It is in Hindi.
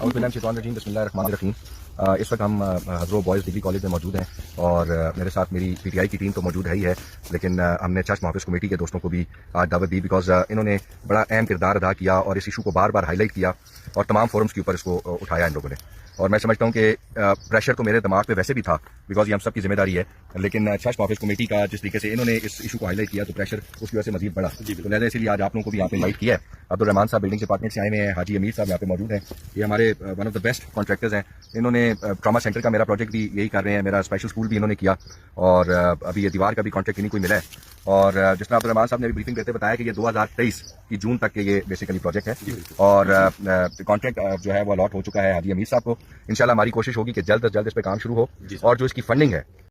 बिस्मिल्लाहिर्रहमानिर्रहीम। इस वक्त हम हज़रो बॉयज़ डिग्री कॉलेज में मौजूद हैं और मेरे साथ मेरी पीटीआई की टीम तो मौजूद है ही है, लेकिन हमने चर्च मुहाफ़िज़ कमेटी के दोस्तों को भी आज दावत दी बिकॉज इन्होंने बड़ा अहम किरदार अदा किया और इस इशू को बार बार हाईलाइट किया और तमाम फोरम्स के ऊपर इसको उठाया इन लोगों ने। और मैं समझता हूँ कि प्रेशर तो मेरे दिमाग पे वैसे भी था बिकॉज ये हम सब की जिम्मेदारी है, लेकिन चर्च मुहाफ़िज़ कमेटी का जिस तरीके से इन्होंने इस इशू को हाईलाइट किया तो प्रेशर उसकी वजह से मजीद बढ़ा। तो लिहाजा इसीलिए आज आप लोगों को भी यहाँ पे इन्वाइट किया है। अब्दुल रहमान साहब बिल्डिंग डिपार्टमेंट से आए हुए हैं, हाजी अमीर साहब यहाँ पे मौजूद हैं, ये हमारे one of the best contractors हैं। इन्होंने ट्रॉमा सेंटर का मेरा प्रोजेक्ट भी यही कर रहे हैं, मेरा स्पेशल स्कूल भी इन्होंने किया और अभी ये दीवार का भी कॉन्ट्रैक्ट इन्हीं को मिला है। और जिस तरह अब्दुल रहमान साहब ने भी ब्रीफिंग देते बताया कि ये 2023 की जून तक के ये बेसिकली प्रोजेक्ट है और कॉन्ट्रैक्ट जो है वो अलॉट हो चुका है हाजी अमीर साहब को। इंशाल्लाह हमारी कोशिश होगी कि जल्द से जल्द इस पे काम शुरू हो और जो इसकी फंडिंग है